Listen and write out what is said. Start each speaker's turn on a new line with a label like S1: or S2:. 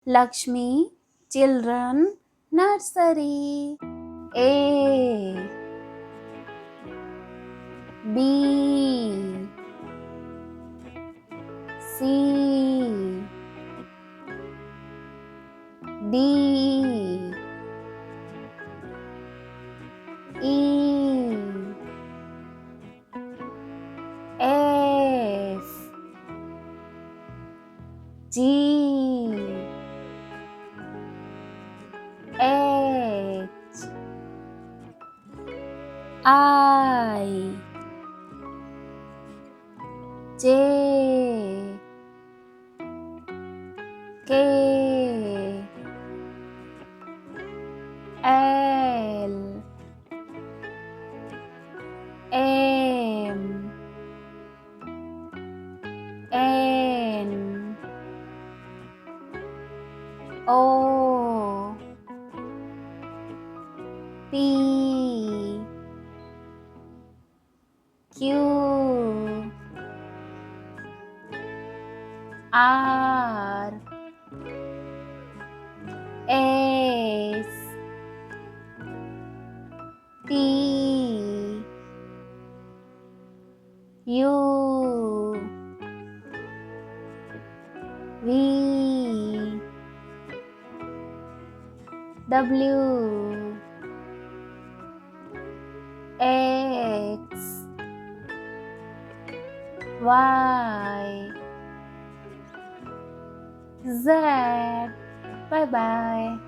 S1: Lakshmi Children Nursery. A B C D E F G H I J K L M N O P Q R S T U V W X Y Z. Bye bye.